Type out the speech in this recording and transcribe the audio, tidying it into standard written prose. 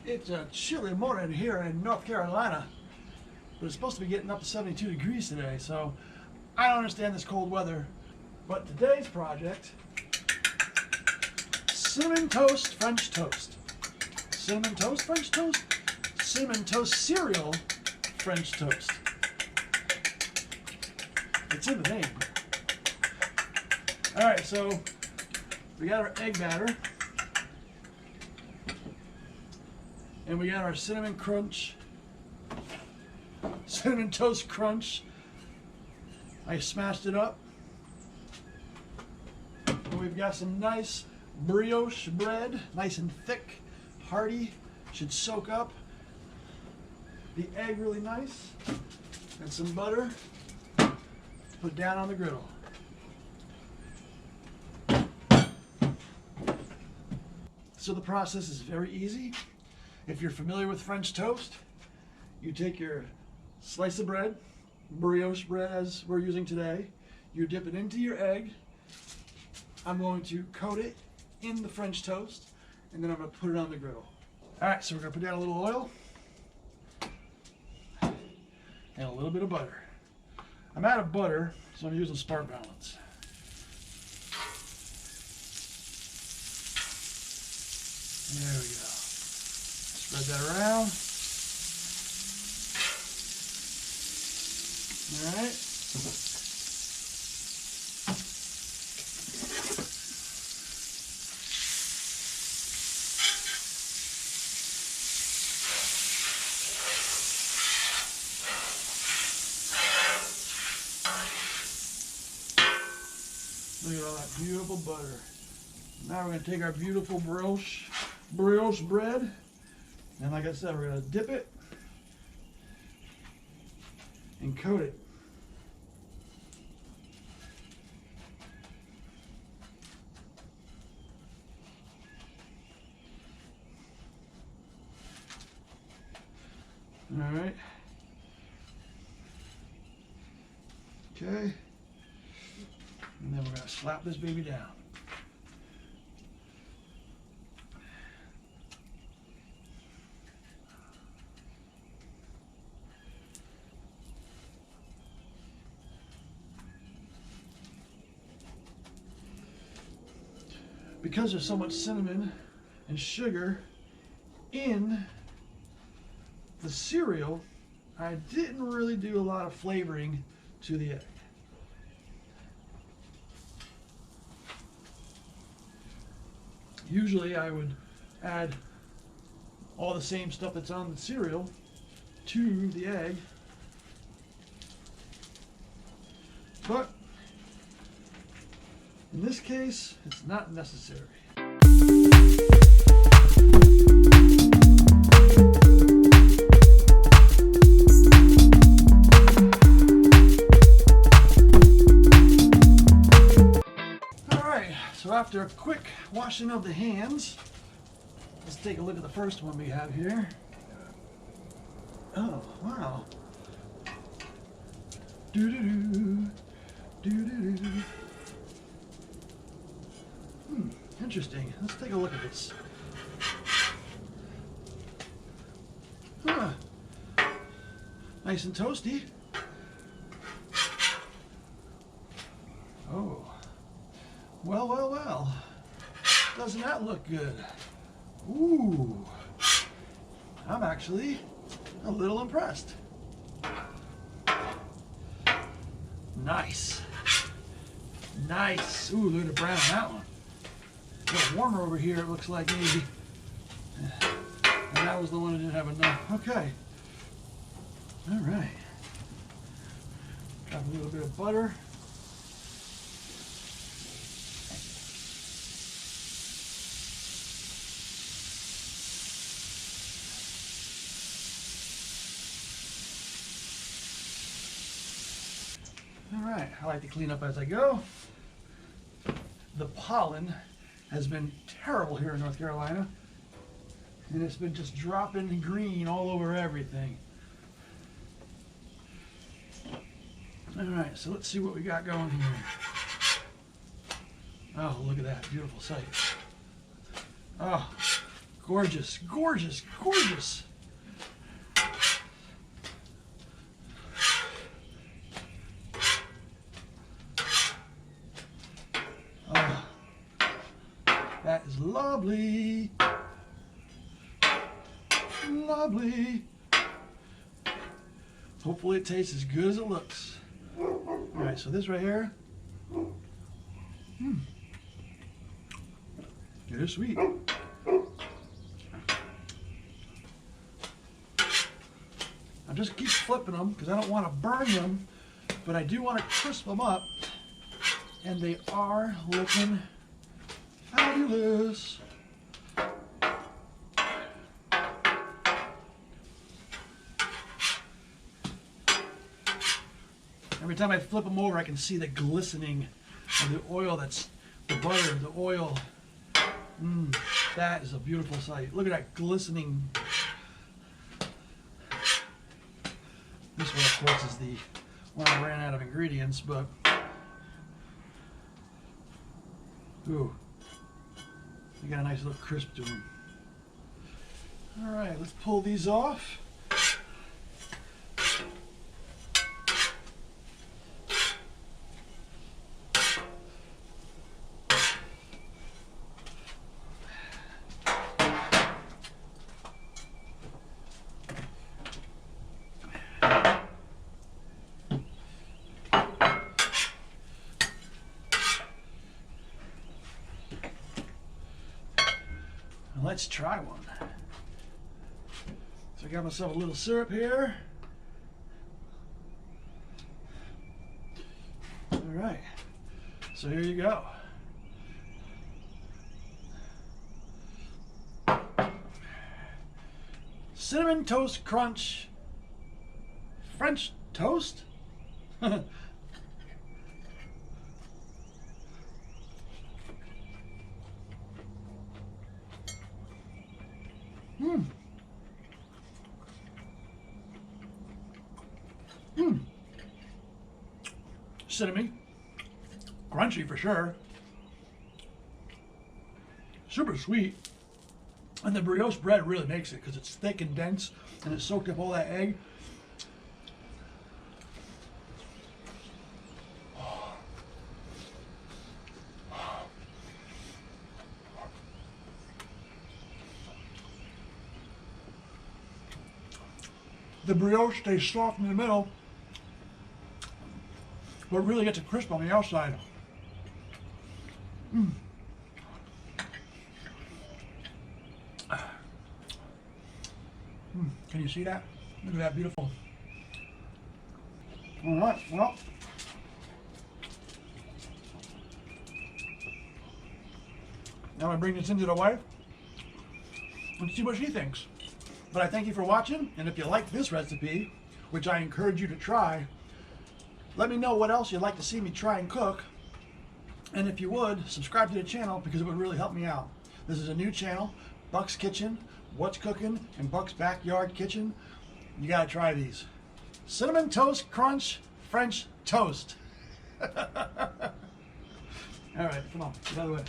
It's a chilly morning here in North Carolina, but it's supposed to be getting up to 72 degrees today, so I don't understand this cold weather. But today's project, cinnamon toast French toast. Cinnamon toast French toast? Cinnamon toast cereal French toast. It's in the name. Alright, so we got our egg batter. And we got our cinnamon toast crunch. I smashed it up. And we've got some nice brioche bread, nice and thick, hearty, should soak up. The egg really nice, and some butter to put down on the griddle. So the process is very easy. If you're familiar with French toast, you take your slice of bread, brioche bread as we're using today, you dip it into your egg. I'm going to coat it in the French toast, and then I'm going to put it on the griddle. All right, so we're going to put down a little oil and a little bit of butter. I'm out of butter, so I'm using Spark Balance. There we go. Spread that around. All right. Look at all that beautiful butter. Now we're going to take our beautiful brioche bread, and like I said, we're going to dip it and coat it. All right. Okay. And then we're going to slap this baby down. Because there's so much cinnamon and sugar in the cereal, I didn't really do a lot of flavoring to the egg. Usually I would add all the same stuff that's on the cereal to the egg, but in this case, it's not necessary. So after a quick washing of the hands, let's take a look at the first one we have here. Oh, wow. Doo-doo-doo, doo-doo-doo. Interesting. Let's take a look at this. Huh. Nice and toasty. Oh. Well, well, well. Doesn't that look good? Ooh. I'm actually a little impressed. Nice. Nice. Ooh, look at the brown on that one. A little warmer over here, it looks like maybe. And that was the one that didn't have enough. Okay. All right. Got a little bit of butter. All right, I like to clean up as I go. The pollen has been terrible here in North Carolina, and it's been just dropping green all over everything. All right, so let's see what we got going here. Oh, look at that beautiful sight. Oh, Gorgeous, gorgeous, gorgeous. Oh, that is lovely. Lovely. Hopefully it tastes as good as it looks. All right, so this right here, it is sweet. I just keep flipping them because I don't want to burn them, but I do want to crisp them up, and they are looking fabulous. Every time I flip them over, I can see the glistening of the oil that's, the butter, the oil. That is a beautiful sight. Look at that glistening. This one, of course, is the one I ran out of ingredients, but ooh, they got a nice little crisp to them. All right, let's pull these off. Let's try one. So I got myself a little syrup here. All right, so here you go. Cinnamon Toast Crunch French toast? Cinnamon, crunchy for sure, super sweet, and the brioche bread really makes it because it's thick and dense and it soaked up all that egg. The brioche stays soft in the middle, but really gets a crisp on the outside. Can you see that? Look at that, beautiful. All right, well, now I bring this into the wife and see what she thinks. But I thank you for watching, and if you like this recipe, which I encourage you to try, let me know what else you'd like to see me try and cook. And if you would, subscribe to the channel because it would really help me out. This is a new channel, Buck's Kitchen, What's Cooking, and Buck's Backyard Kitchen. You gotta try these. Cinnamon Toast Crunch French Toast. All right, come on, get out of the way.